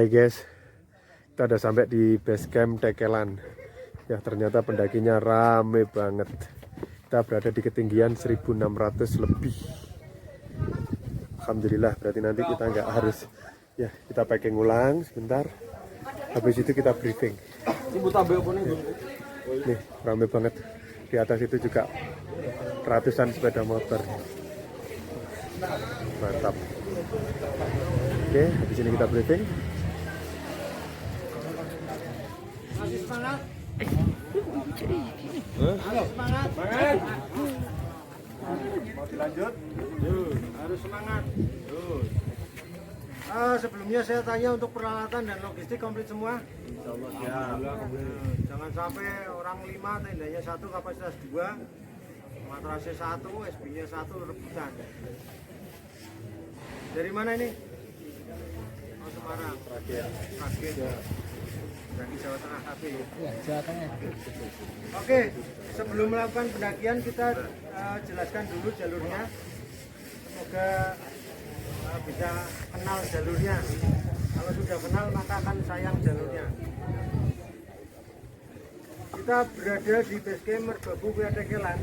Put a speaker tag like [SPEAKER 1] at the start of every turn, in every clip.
[SPEAKER 1] Hai guys, kita udah sampai di base camp Tekelan. Ya ternyata pendakinya rame banget. Kita berada di ketinggian 1600 lebih. Alhamdulillah, berarti nanti kita nggak harus ya kita packing ulang sebentar. Habis itu kita briefing. Nih rame banget. Di atas itu juga ratusan sepeda motor. Mantap. Oke, di sini kita briefing.
[SPEAKER 2] Masih semangat? Semangat. Mau dilanjut? Harus semangat. Sebelumnya saya tanya untuk peralatan dan logistik komplit semua? Insyaallah ya. Jangan sampai orang 5, tendanya 1, kapasitas 2, matrasnya 1, SB-nya 1, rebutan. Dari mana ini? Oh, Semarang. Terakhir. Dari Jawa Tengah KB.
[SPEAKER 3] Ya, Jawa Tengah.
[SPEAKER 2] Oke, sebelum melakukan pendakian kita jelaskan dulu jalurnya. Semoga bisa kenal jalurnya. Kalau sudah kenal maka akan sayang jalurnya. Kita berada di base camp Merbabu Via Tekelan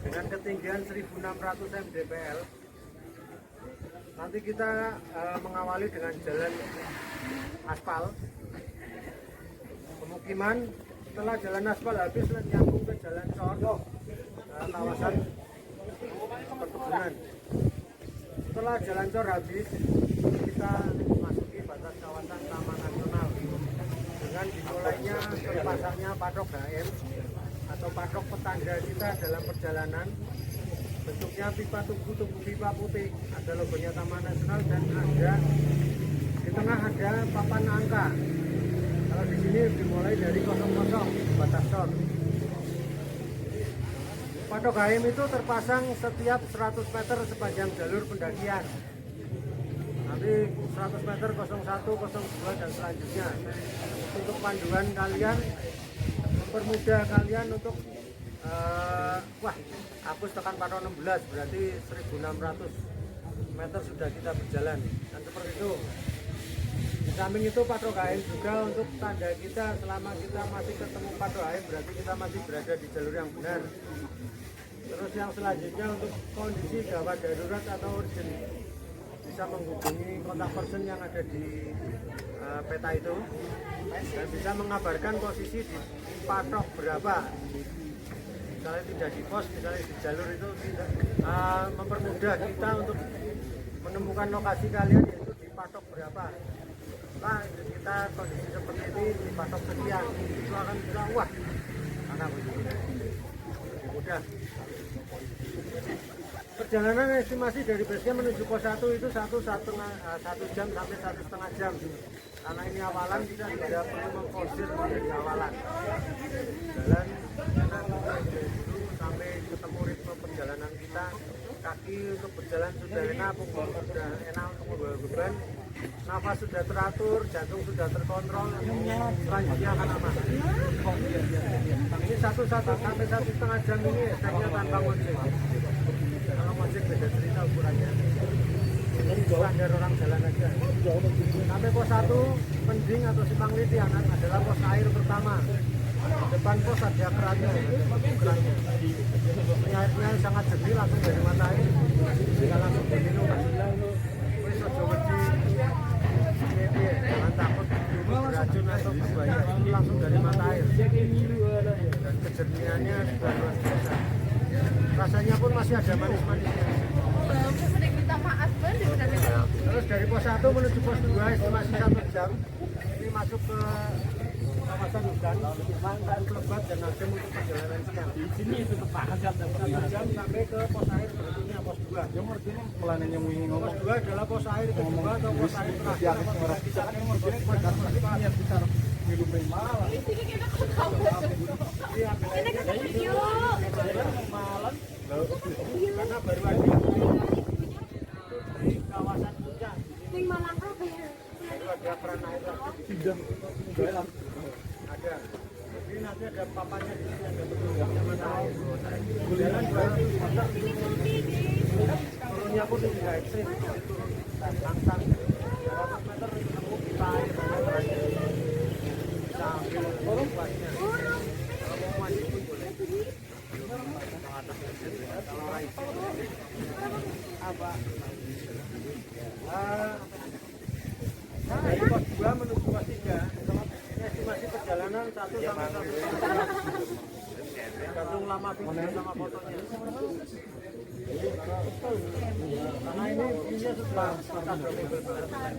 [SPEAKER 2] dengan ketinggian 1600 mdpl. Nanti kita mengawali dengan jalan aspal pemukiman. Setelah jalan aspal habis nyambung ke jalan cor kawasan perkebunan. Setelah jalan cor habis kita masuki batas kawasan Taman Nasional dengan dimulainya terpasangnya patok HM atau patok petanda kita dalam perjalanan. Bentuknya pipa tunggu pipa putih, ada logonya Taman Nasional dan ada di tengah ada papan angka. Kalau di sini dimulai dari 00 batas cor. Patok HM itu terpasang setiap 100 meter sepanjang jalur pendakian. Nanti 100 meter 01, 02 dan selanjutnya. Untuk panduan kalian, mempermudah kalian untuk hapus tekan patok 16, berarti 1600 meter sudah kita berjalan. Dan seperti itu. Di samping itu patok HM juga untuk tanda kita selama kita masih ketemu patok HM, berarti kita masih berada di jalur yang benar. Terus yang selanjutnya untuk kondisi gawat darurat atau urgent, bisa menghubungi kontak person yang ada di peta itu dan bisa mengabarkan posisi di patok berapa. Misalnya tidak di pos, misalnya di jalur itu tidak mempermudah kita untuk menemukan lokasi kalian, yaitu di patok berapa. Nah, kita kondisi seperti ini di patok sekian, itu akan bilang wah karena begini mudah. Perjalanan estimasi dari basecamp menuju pos 1 itu 1 jam sampai 1,5 jam. Karena ini awalan, kita tidak perlu mengforsir menjadi awalan. Jalan enak sampai ketemu ritme perjalanan kita. Kaki untuk berjalan sudah enak, punggung sudah enak untuk membawa beban. Nafas sudah teratur, jantung sudah terkontrol. Selanjutnya akan aman. Ini 1 sampai 1,5 jam ini efeknya tanpa ngojek. Kalau ngojek beda cerita ukurannya. Standar orang jalan aja. Sampai pos 1, Pending atau Simpang Litian adalah pos air pertama. Depan pos ada kerannya, ini airnya sangat jernih langsung dari mata air. Kita langsung diminum. Wis aja wedi, jangan takut beracun atau berbahaya, ini langsung dari mata air. Dan kejernihannya juga luar biasa. Rasanya pun masih ada manis-manisnya. Terus dari pos 1 menuju pos 2 estimasi 1 jam. Ini masuk ke kawasan hutan, lebat dan nasdem untuk perjalanan siang. Di sini itu tepat jam 1 jam sampai ke pos air berikutnya pos 2. Pos 2 adalah pos air kedua atau pos air terakhir. Karena baru ada di kawasan puncak. Baru ada keran air ada. Jadi nanti ada papannya di sini, ada petunjuknya mana air. Jalan 200 meter. Turunnya pun tidak ekstrim, turun langsang 200 meter ketemu pipa mata air mana terakhir bisa ambil luasnya. Kalau mau maju pun boleh. Kalau raisi apa? Dari pos 2 menuju pos 3 ini estimasi perjalanan 1 sampai 1,5 tergantung lama video sama fotonya. Karena ini view-nya sudah instagramable banget.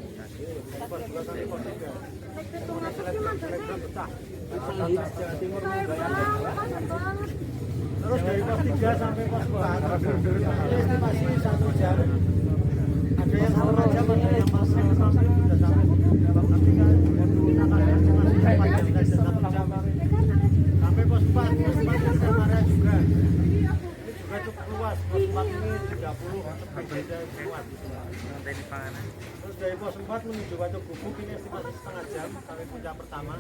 [SPEAKER 2] Pos 2 sampai pos 3 kemudian selebgram betah Jawa Timur membayar. Terus dari pos 3 sampai pos 4 ini estimasi 1 jam. Ada yang 1 jam, ada yang masih sudah sampai tapi kan turunnya kadang masih panjang 1 jam sampai pos 4 ada area juga. Ini juga cukup luas. Pos 4 ini 30 berbeda luas. Terus dari pos 4 menuju Watu Gubuk ini estimasi setengah jam sampai puncak pertama.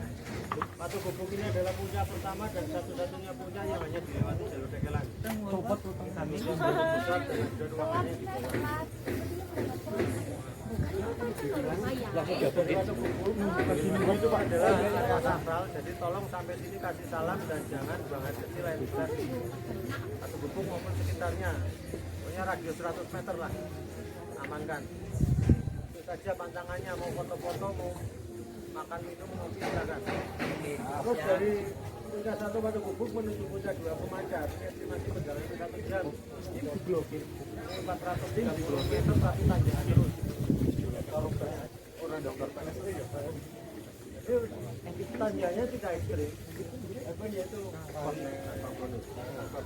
[SPEAKER 2] Watu Gubuk ini adalah puncak pertama dan satu-satunya puncak yang hanya dilewati jalur dekelan. Sobat kami besar dan ada ruangannya di bawah. Itu adalah area sakral, jadi tolong sampai sini kasih salam dan jangan buang air kecil air besar di Watu Gubuk maupun sekitarnya. Pokoknya radius 100 meter lah, amankan. Itu saja pantangannya, mau foto-foto, mau makan minum, mau silakan. Terus dari puncak 1 Watu Gubuk menuju puncak 2 Pemancar, ini estimasi perjalanan 1 jam. Ini 400 meter tapi tanjakan terus. Orang dokter PSI ya Pak. Tanjanya tidak ekstrim. Apa yaitu 430 meter.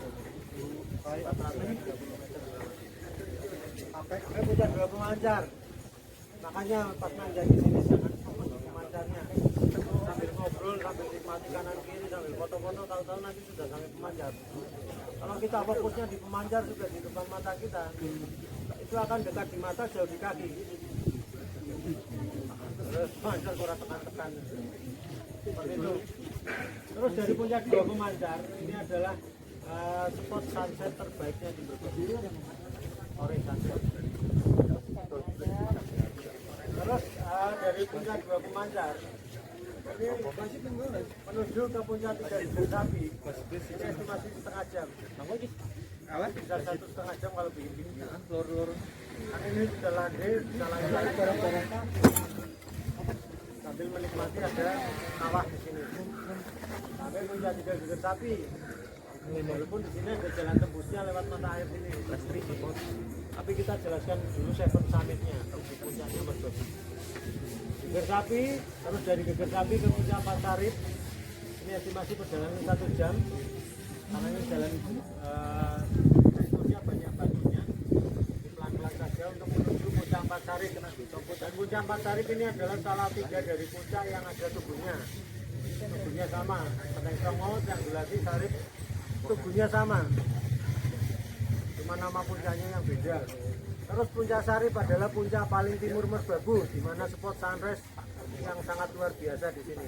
[SPEAKER 2] Puncak 2 Pemancar. Makanya pas nanjak di sini jangan fokus di pemancarnya. Sambil ngobrol, sambil nikmati kanan kiri, sambil foto-foto, tahu-tahu nanti sudah sampai Pemancar. Kalau kita fokusnya di Pemancar sudah di depan mata kita, itu akan dekat di mata, jauh di kaki. Terus Pemancar kurang tekan-tekan. Seperti itu. Terus dari puncak 2 Pemancar, ini adalah spot sunset terbaiknya di Brebes. Orange sunset. Terus dari puncak 2 Pemancar ini menuju ke puncak 3 Geger Sapi, ini estimasi setengah jam. Bisa 1,5 jam kalau begini. Kan ini sudah landai, bisa landai barang-barang sambil menikmati ada kawah di sini. Sampai puncak 3 Geger Sapi. Walaupun di sini ada jalan tembusnya lewat mata air sini. Tapi kita jelaskan dulu Seven Summit-nya, di puncaknya Mas. Geger Sapi, terus dari Geger Sapi ke puncak Pasarip. Ini estimasi perjalanan 1 jam. Karena ini jalan strukturnya banyak batunya. Pelan-pelan saja untuk menuju puncak Pasarip. Dan puncak Pasarip ini adalah salah 3 dari puncak yang ada tubuhnya. Tubuhnya sama, Peteng Songo, Triangulasi, Sarip, tubuhnya sama. Cuma nama puncaknya yang beda. Terus puncak Sarip adalah puncak paling timur Merbabu, di mana spot sunrise yang sangat luar biasa di sini.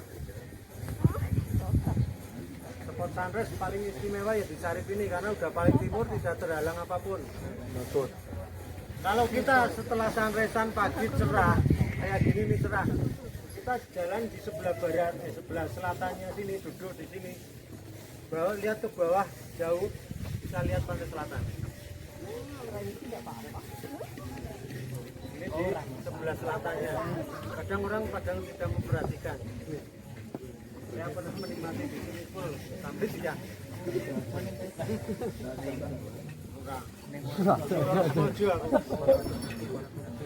[SPEAKER 2] Spot sunrise paling istimewa ya di Sarip ini karena udah paling timur, tidak terhalang apapun. Betul. Kalau kita setelah sunrisean pagi cerah, kayak gini nih cerah, kita jalan di sebelah barat, di sebelah selatannya sini, duduk di sini, bawah, lihat ke bawah jauh, bisa lihat pantai selatan. Ini di sebelah selatannya. Kadang orang tidak memperhatikan. Saya pernah menikmati di sini full sampai siang.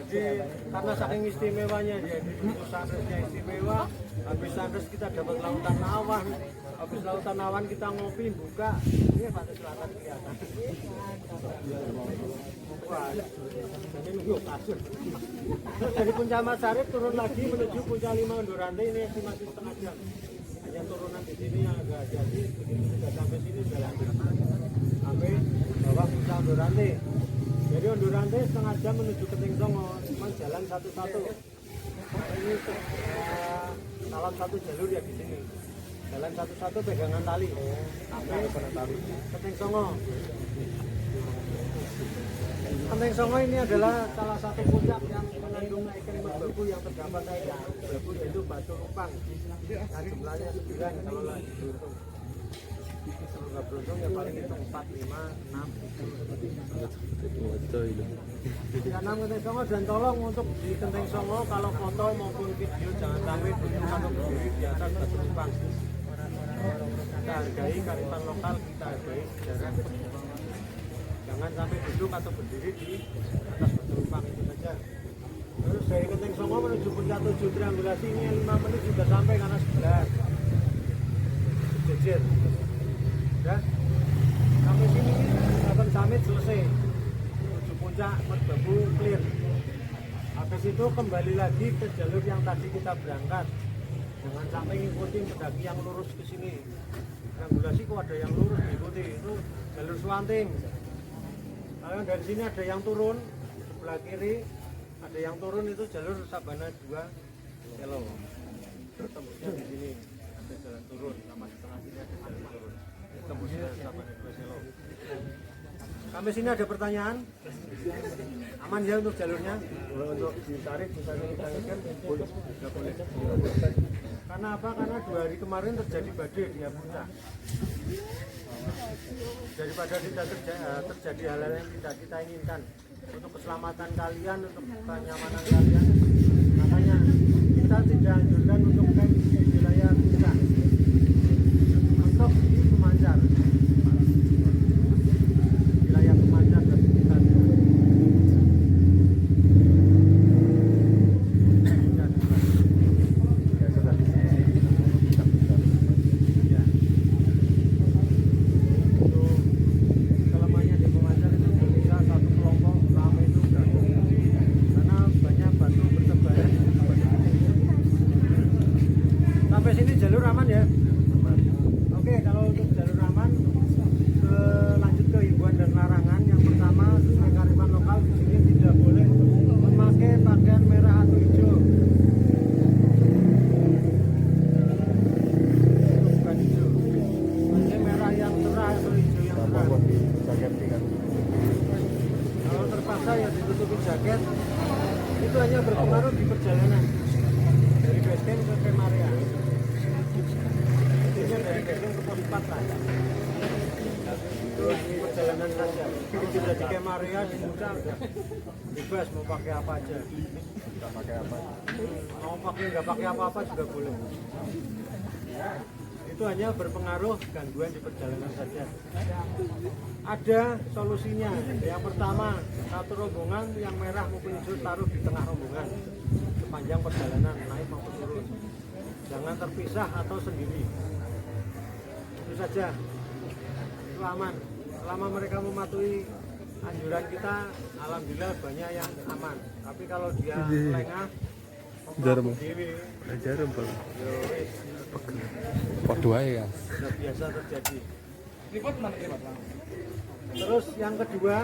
[SPEAKER 2] Jadi karena saking istimewanya dia di sunrise-nya istimewa. Habis sunrise kita dapat lautan awan. Habis lautan awan kita ngopi buka. Ini pantai selatan kelihatan. Wah, jadi nunggu kasur. Terus dari puncak Masarip turun lagi menuju puncak 5 Ondorante, ini estimasi setengah jam. Hanya turunan di sini yang agak jadi, begitu sudah sampai sini sudah lanjut. Sampai bawah puncak Ondorante. Jadi Ondorante setengah jam menuju ke Tingsongo, cuma jalan satu-satu. Ini salah satu jalur ya di sini. Jalan satu-satu pegangan tali. Sampai ke Tingsongo. Kenteng Songo ini adalah salah satu puncak yang mengandung iklim merbabu yang terdapat air merbabu, yaitu Batu Lupang. Nah, jumlahnya 9 kalau lagi beruntung. Kalau nggak beruntung ya paling hitung 4, 5, 6, 7. Karena Kenteng Songo, dan tolong untuk di Kenteng Songo kalau foto maupun video jangan sampai duduk atau berdiri di atas Batu Lupang. Kita hargai kearifan lokal, kita hargai sejarah. Jangan sampai duduk atau berdiri di atas Batu Lupang, itu saja. Terus dari Kenteng Songo menuju Puncak 7 triangulasi ini 5 menit sudah sampai karena sebelah jejer. Udah sampai sini 8 summit selesai, menuju Puncak Merbabu clear. Habis itu kembali lagi ke jalur yang tadi kita berangkat. Jangan sampai ngikutin pendaki yang lurus ke sini. Triangulasi kok ada yang lurus diikuti, itu jalur Suwanting. Kalau dari sini ada yang turun sebelah kiri, ada yang turun itu jalur Sabana 2 Selo. Tembusnya di sini ada jalan turun, sama di tengah sini ada jalan turun. Tembusnya Sabana 2 Selo. Sampai sini ada pertanyaan? Aman ya untuk jalurnya? Untuk ditarik misalnya kita ngecamp, nggak boleh. Karena apa? Karena 2 hari kemarin terjadi badai di puncak. Daripada tidak terjadi hal-hal yang tidak kita inginkan untuk keselamatan kalian, untuk kenyamanan kalian, makanya kita tidak anjurkan untuk camp di wilayah puncak, untuk di Pemancar, wilayah Pemancar dan sekitar. Sampai sini jalur aman ya? Oke, kalau untuk jalur aman, lanjut ke himbauan dan larangan. Yang pertama, sesuai kearifan lokal di sini tidak boleh memakai pakaian merah atau hijau. Itu bukan hijau, pakai merah yang cerah atau hijau yang cerah. Kalau terpaksa ya ditutupin jaket. Itu hanya berpengaruh di perjalanan dari base camp ke Camp Area. Dari Camp ke pos 4 lah. Terus perjalanan saja. Sudah di Camp Area di puncak bebas mau pakai apa aja. Nggak pakai apa? Mau pakai nggak pakai apa-apa juga boleh. Itu hanya berpengaruh gangguan di perjalanan saja. Ada solusinya. Yang pertama, satu rombongan yang merah maupun hijau taruh di tengah rombongan sepanjang perjalanan naik maupun turun. Jangan terpisah atau sendiri. Itu saja. Itu aman. Selama mereka mematuhi anjuran kita, alhamdulillah banyak yang aman. Tapi kalau dia lengah,
[SPEAKER 1] Jarum.
[SPEAKER 2] dewi,
[SPEAKER 1] Jarum Bang.
[SPEAKER 2] yo wis,
[SPEAKER 3] Podo ae kan.
[SPEAKER 2] sudah biasa terjadi. Terus yang kedua,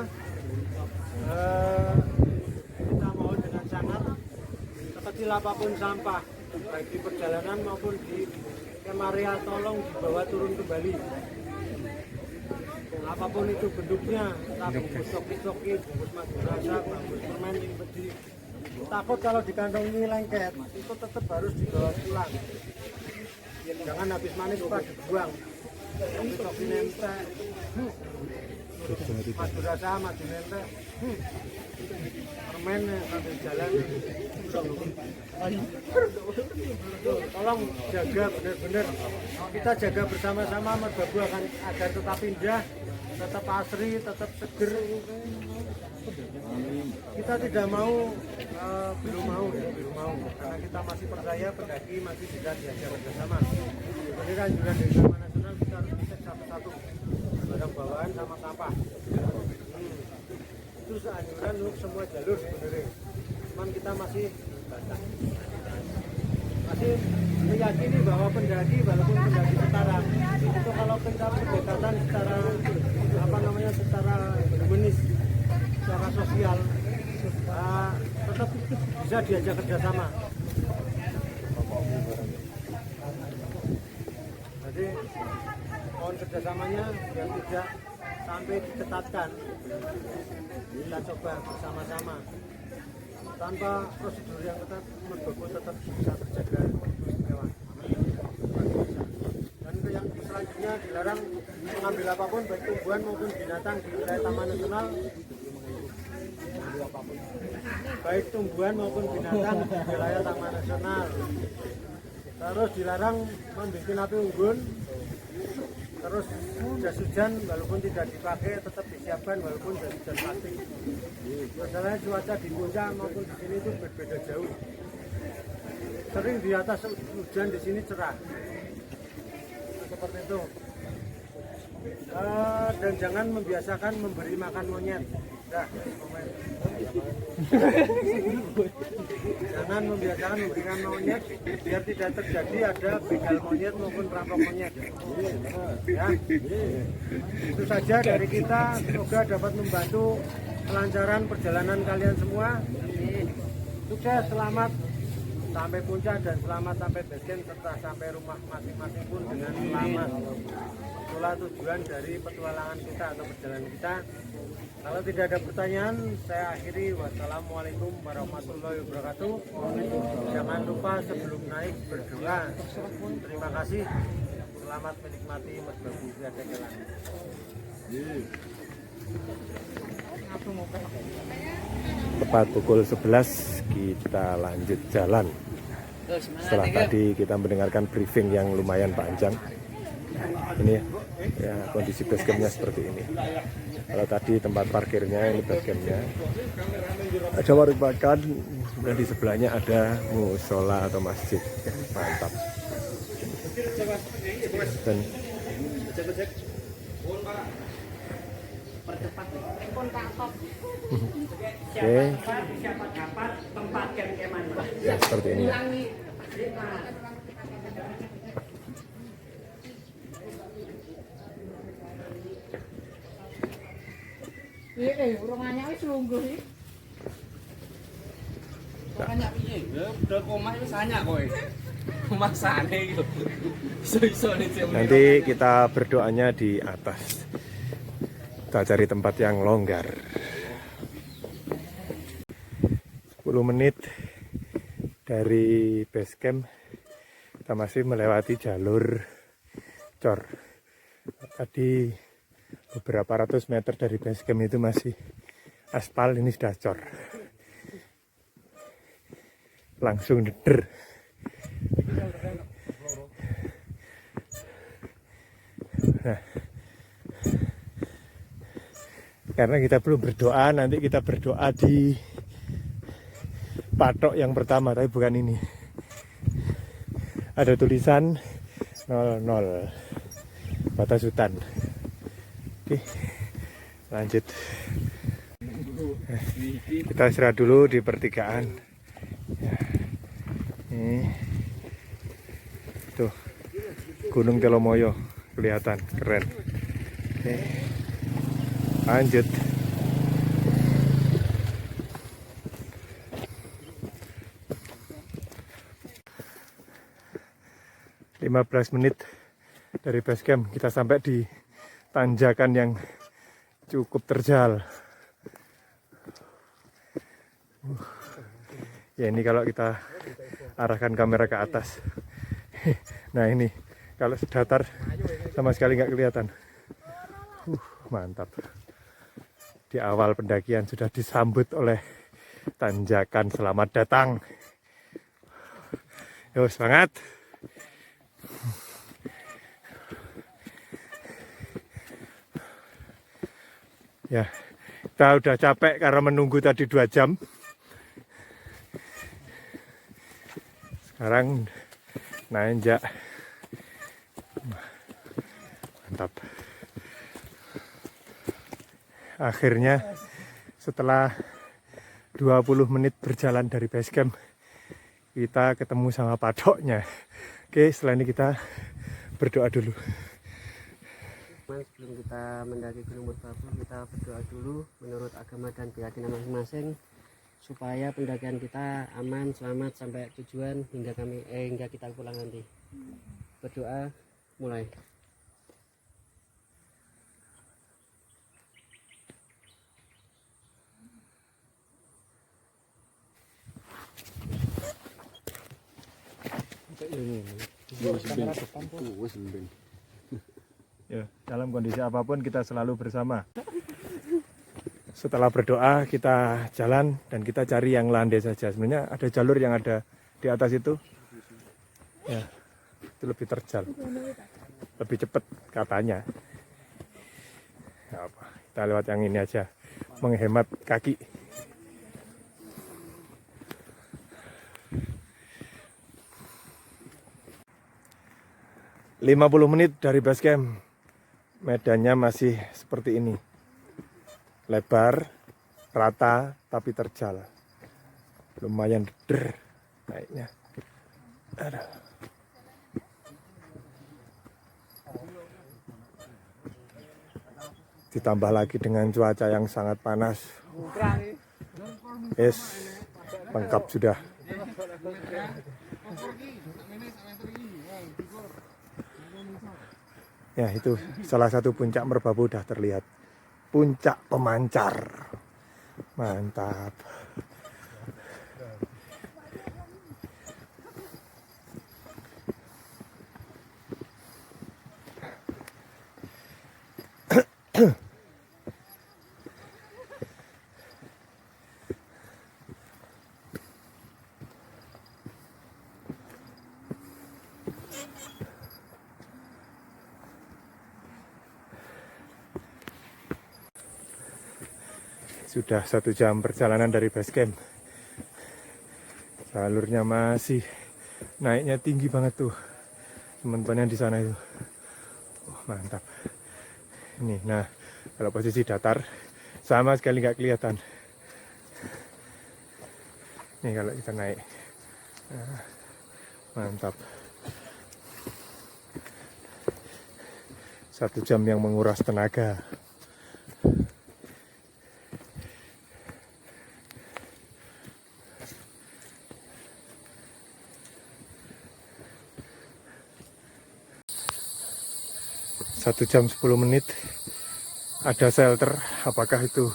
[SPEAKER 2] kita mohon dengan sangat, sekecil apapun sampah, baik di perjalanan maupun di Camp Area, tolong dibawa turun kembali. Apapun itu bentuknya, entah bungkus coki-coki, bungkus madu rasa, bungkus permen, ini pedi. Takut kalau di kantong ini lengket, itu tetap harus dibawa pulang. Jangan habis manis pas dibuang. Coki nempel, madu rasa, madu nempel, permen sambil jalan. Tolong jaga benar-benar. Kita jaga bersama-sama merbabu agar tetap indah, tetap asri, tetap seger. Kita tidak mau, belum mau, karena kita masih percaya pendaki masih bisa diajak bersama. Jadi anjuran dari Taman Nasional kita harus cek satu-satu barang bawaan sama sampah. Itu anjuran untuk semua jalur sebenarnya. Cuman kita masih meyakini bahwa pendaki walaupun pendaki setara itu kalau kita pendekatan secara secara humanis, secara sosial, tetap bisa diajak kerjasama. Jadi mohon kerjasamanya biar tidak sampai diketatkan. Kita coba bersama-sama tanpa prosedur yang ketat, Merbabu tetap bisa terjaga hewan. Dan yang selanjutnya dilarang mengambil apapun baik tumbuhan maupun binatang di wilayah Taman Nasional, baik tumbuhan maupun binatang di wilayah Taman Nasional. Terus dilarang membuat api unggun. Terus jas hujan walaupun tidak dipakai tetap disiapkan walaupun jas hujan plastik. Masalahnya cuaca di puncak maupun di sini itu berbeda jauh. Sering di atas hujan, di sini cerah. Seperti itu. Dan jangan membiasakan memberi makan monyet. Dah, jangan membiasakan memberikan monyet biar tidak terjadi ada begal monyet maupun perampok monyet. Ya, itu saja dari kita. Semoga dapat membantu kelancaran perjalanan kalian semua. Sukses, selamat sampai puncak dan selamat sampai base camp serta sampai rumah masing-masing pun dengan selamat. Itulah tujuan dari petualangan kita atau perjalanan kita. Kalau tidak ada pertanyaan, saya akhiri. Wassalamualaikum warahmatullahi wabarakatuh. Jangan lupa sebelum naik berdoa. Terima kasih. Selamat menikmati Merbabu Via Tekelan.
[SPEAKER 1] Tepat pukul 11 kita lanjut jalan. Setelah tadi kita mendengarkan briefing yang lumayan panjang. Ini ya kondisi base campnya seperti ini. Kalau tadi tempat parkirnya, ini base campnya. Ada warung makan, dan di sebelahnya ada musola atau masjid. Ya, mantap. Dan oke, ya seperti ini ya.
[SPEAKER 4] Urungannya wis lungguh iki. Makanya piye? Ya udah komah wis banyak kowe. Maksane iki lho. Iso-iso
[SPEAKER 1] Nanti kita berdoanya di atas. Kita cari tempat yang longgar. 10 menit dari base camp kita masih melewati jalur cor. Tadi beberapa ratus meter dari base camp itu masih aspal, ini sudah cor. Langsung deder. Nah, karena kita belum berdoa, nanti kita berdoa di patok yang pertama, tapi bukan ini. Ada tulisan 00 batas hutan. Oke, lanjut. Kita istirahat dulu di pertigaan. Ya. Ini tuh Gunung Telomoyo kelihatan keren. Oke, lanjut. (15 menit dari base camp kita sampai di tanjakan yang cukup terjal. Ya ini kalau kita arahkan kamera ke atas. Nah ini kalau datar sama sekali nggak kelihatan. Mantap. Di awal pendakian sudah disambut oleh tanjakan selamat datang. Yo semangat. Ya, kita udah capek karena menunggu tadi 2 jam. Sekarang nanjak. Mantap. Akhirnya setelah 20 menit berjalan dari base camp, kita ketemu sama padoknya. Oke, setelah ini kita berdoa dulu.
[SPEAKER 5] Sebelum kita mendaki Gunung Merbabu, kita berdoa dulu menurut agama dan keyakinan masing-masing supaya pendakian kita aman, selamat sampai tujuan hingga kita pulang nanti. Berdoa, mulai.
[SPEAKER 1] Ya, dalam kondisi apapun kita selalu bersama. Setelah berdoa kita jalan dan kita cari yang landai saja. Sebenarnya ada jalur yang ada di atas itu. Ya, itu lebih terjal, lebih cepat katanya. Ya apa, kita lewat yang ini aja, menghemat kaki. ...50 menit dari base camp. Medannya masih seperti ini. Lebar, rata, tapi terjal. Lumayan der naiknya. Aduh. Ditambah lagi dengan cuaca yang sangat panas. Es, lengkap sudah. Ya, itu salah satu puncak Merbabu udah terlihat. Puncak pemancar. Mantap. Sudah 1 jam perjalanan dari base camp. Jalurnya masih naiknya tinggi banget tuh. Teman-teman yang di sana itu. Mantap. Ini, nah kalau posisi datar sama sekali nggak kelihatan. Nih kalau kita naik. Nah, mantap. 1 jam yang menguras tenaga. Satu jam 10 menit ada shelter, apakah itu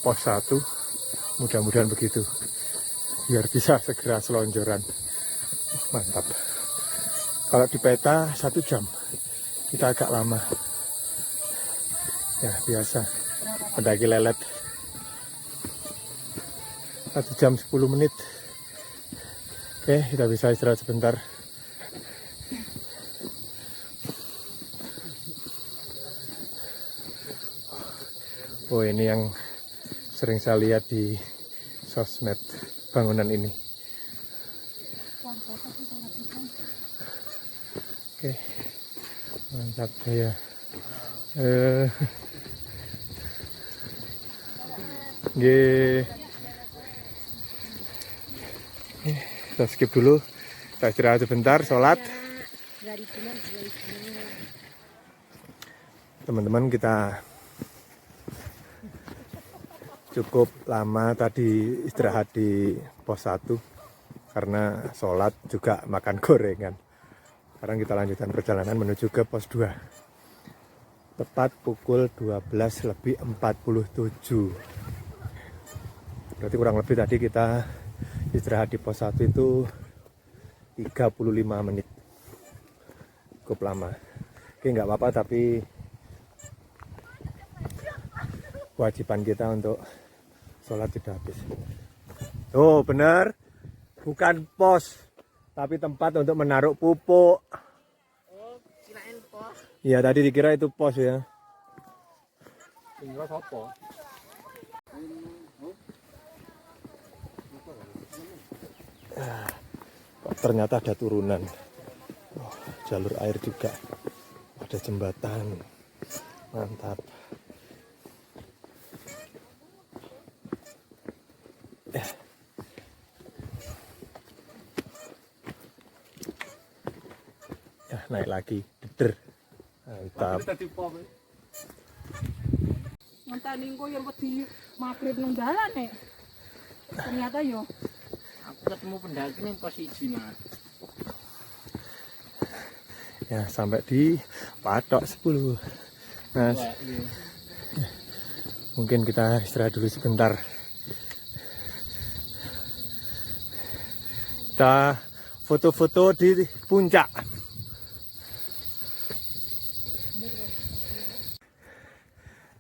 [SPEAKER 1] pos 1? Mudah-mudahan begitu, biar bisa segera selonjoran. Mantap. Kalau di peta 1 jam, kita agak lama. Ya biasa, pendaki lelet. 1 jam 10 menit. Oke, kita bisa istirahat sebentar. Oh, ini yang sering saya lihat di sosmed, bangunan ini. Oke, mantap ya. Kita skip dulu, kita istirahat sebentar, sholat. Teman-teman, kita cukup lama tadi istirahat di pos 1 karena sholat juga makan gorengan. Sekarang kita lanjutkan perjalanan menuju ke pos 2. Tepat pukul 12:47. Berarti kurang lebih tadi kita istirahat di pos 1 itu 35 menit. Cukup lama. Oke, nggak apa-apa, tapi kewajiban kita untuk sholat sudah habis. Oh benar, bukan pos, tapi tempat untuk menaruh pupuk.
[SPEAKER 5] Oh, kirain pos.
[SPEAKER 1] Iya tadi dikira itu pos ya.
[SPEAKER 3] Tinggal sopo.
[SPEAKER 1] Ternyata ada turunan. Oh, jalur air juga. Ada jembatan. Mantap. Ya, naik lagi. Deder. Mantap.
[SPEAKER 6] Ngenteni engko yen wedi magrib nang dalan nek. Ternyata yo
[SPEAKER 5] Aku ketemu pendaki ning pos 1, Mas.
[SPEAKER 1] Ya, sampai di patok 10. Mas. Mungkin kita istirahat dulu sebentar. Kita foto-foto di puncak.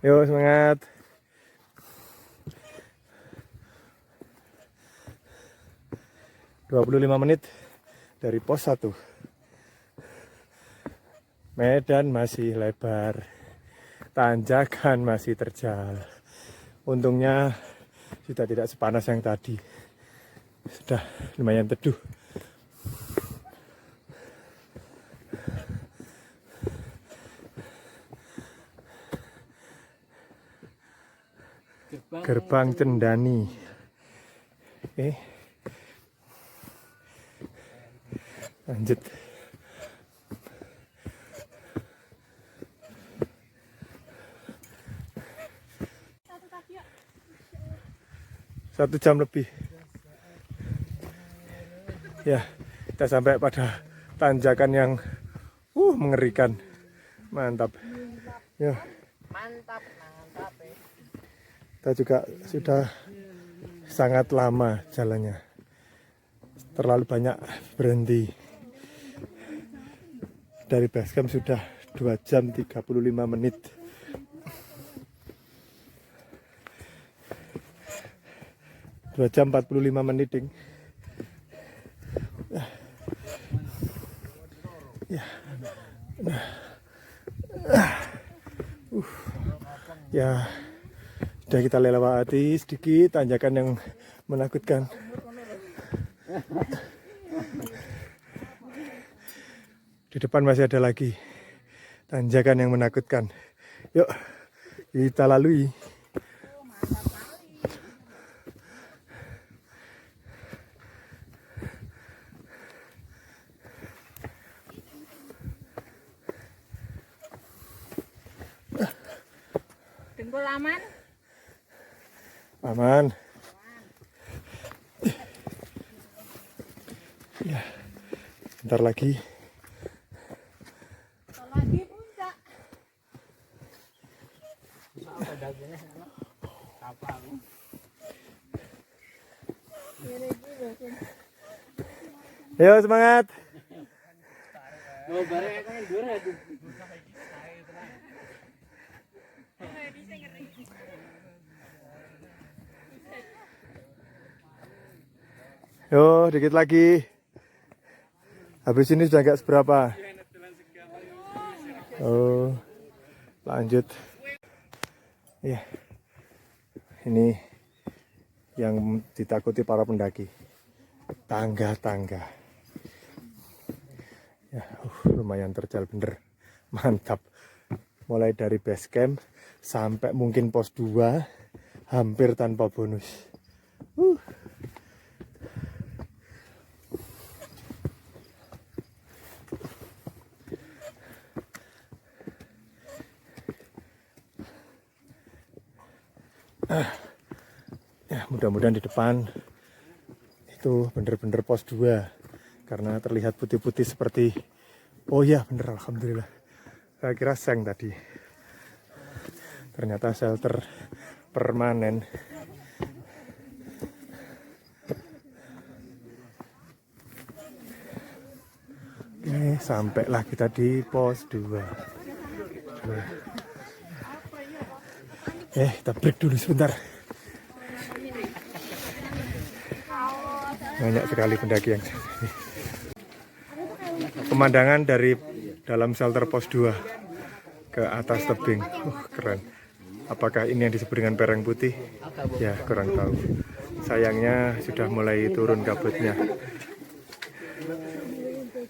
[SPEAKER 1] Yuk semangat. ...25 menit dari pos 1. Medan masih lebar, tanjakan masih terjal. Untungnya sudah tidak sepanas yang tadi. Sudah lumayan teduh. Gerbang Cendani. Lanjut. Satu jam lebih. Ya, kita sampai pada tanjakan yang mengerikan. Mantap. Ya.
[SPEAKER 6] Mantap.
[SPEAKER 1] Kita juga sudah sangat lama jalannya. Terlalu banyak berhenti. Dari basecamp sudah 2 jam 35 menit. Dua jam 45 menit, ding. Ya. Ya. Sudah kita lewati sedikit tanjakan yang menakutkan. Di depan masih ada lagi tanjakan yang menakutkan. Yuk, kita lalui.
[SPEAKER 6] Dengkul aman.
[SPEAKER 1] Aman. Ya, bentar lagi.
[SPEAKER 6] Lagi puncak.
[SPEAKER 1] Ayo semangat. Yo, dikit lagi. Habis ini sudah nggak seberapa. Oh, lanjut. Ya, ini yang ditakuti para pendaki. Tangga-tangga. Ya, lumayan terjal bener. Mantap. Mulai dari base camp sampai mungkin pos 2 hampir tanpa bonus. Ya, mudah-mudahan di depan itu bener-bener pos 2 karena terlihat putih-putih seperti, oh ya bener, alhamdulillah. Saya kira seng tadi, ternyata shelter permanen. Oke, sampailah kita di pos 2. Kita break dulu sebentar. Banyak sekali pendaki yang sini. Pemandangan dari dalam shelter pos 2 ke atas tebing. Keren. Apakah ini yang disebut dengan pereng putih? Ya, kurang tahu. Sayangnya sudah mulai turun kabutnya.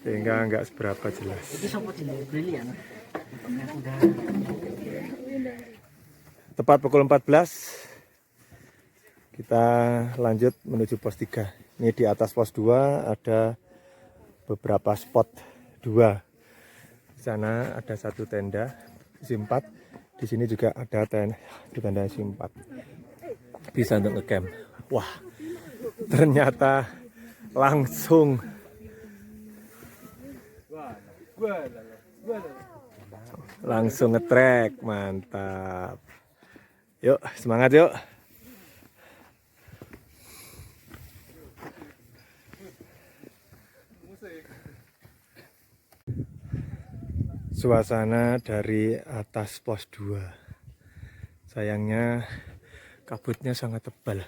[SPEAKER 1] Sehingga nggak seberapa jelas. Tepat pukul 14 kita lanjut menuju pos 3. Ini di atas pos 2 ada beberapa spot 2. Di sana ada satu tenda isi 4. Di sini juga ada tenda isi 4. Bisa untuk ngecamp. Wah, ternyata langsung ngetrek, mantap. Yuk, semangat yuk. suasana dari atas pos 2. Sayangnya kabutnya sangat tebal.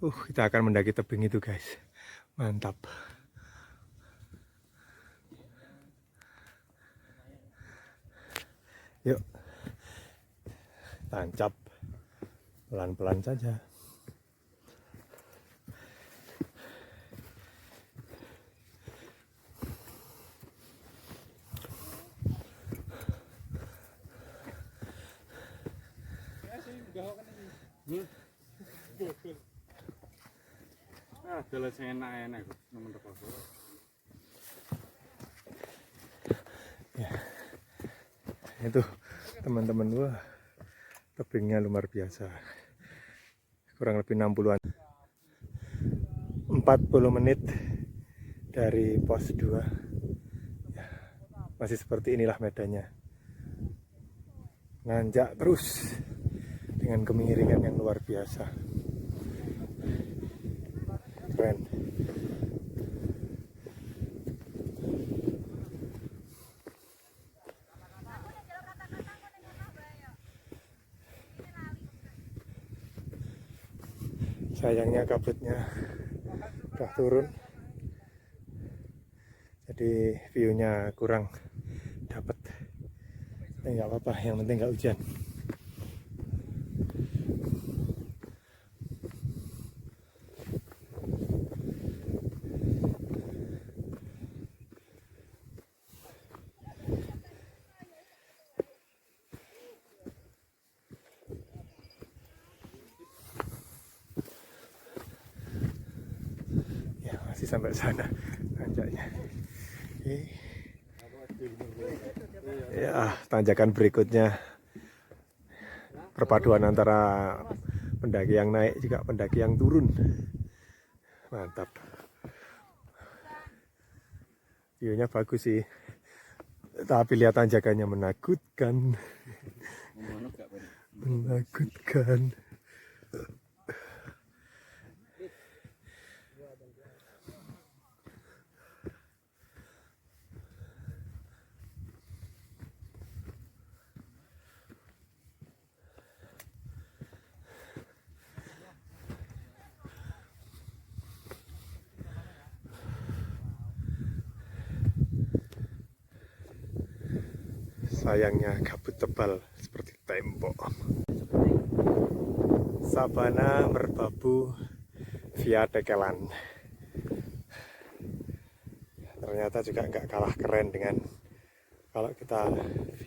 [SPEAKER 1] Kita akan mendaki tebing itu, guys. Mantap. Yuk. Tancap. Pelan-pelan saja.
[SPEAKER 4] Adalah enak-enak nomor
[SPEAKER 1] ya. Itu teman-teman, wah, tebingnya luar biasa. Kurang lebih 60-an. 40 menit dari pos 2 ya, masih seperti inilah medannya. Nanjak terus dengan kemiringan yang luar biasa. Keren. Sayangnya kabutnya udah turun, jadi view-nya kurang dapat. Nggak apa-apa, yang penting nggak hujan. Masih sampai sana tanjaknya. Ya, tanjakan berikutnya perpaduan antara pendaki yang naik juga pendaki yang turun. Mantap. View-nya bagus sih, tapi lihat tanjakannya menakutkan. Menakutkan. Sayangnya kabut tebal seperti tembok. Sabana Merbabu via Tekelan. Ternyata juga nggak kalah keren dengan kalau kita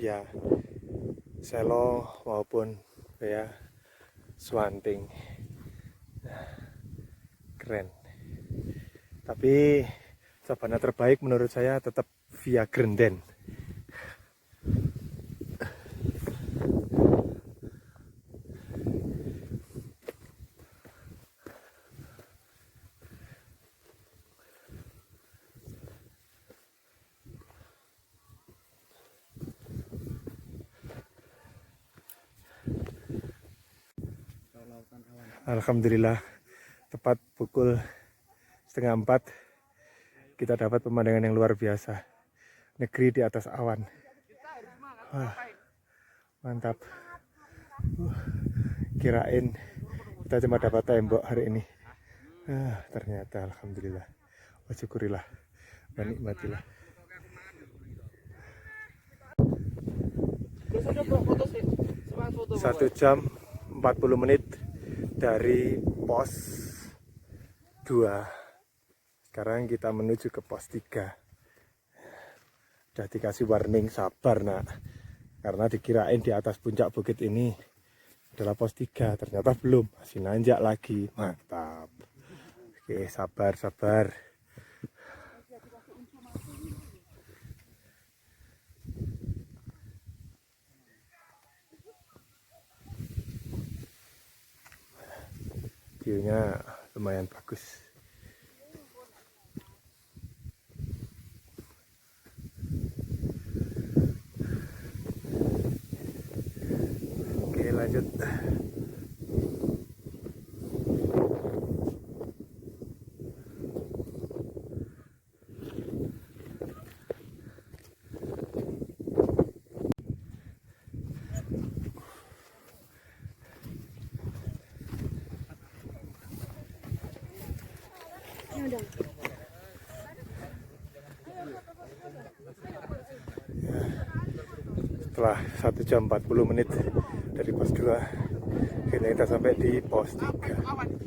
[SPEAKER 1] via Selo maupun via Swanting. Keren. Tapi sabana terbaik menurut saya tetap via Grenden. Alhamdulillah, tepat pukul 3:30 kita dapat pemandangan yang luar biasa. Negeri di atas awan. Wah, mantap. Kirain kita cuma dapat tembok hari ini. Ternyata alhamdulillah. Syukurilah dan nikmatilah. Satu jam 40 menit dari pos 2. Sekarang kita menuju ke pos 3. Udah dikasih warning, sabar nak, karena dikirain di atas puncak bukit ini adalah pos 3, ternyata belum, masih nanjak lagi. Mantap. Oke, sabar. View-nya lumayan bagus. Oke, lanjut. Setelah 1 jam 40 menit dari pos 2, akhirnya kita sampai di pos 3.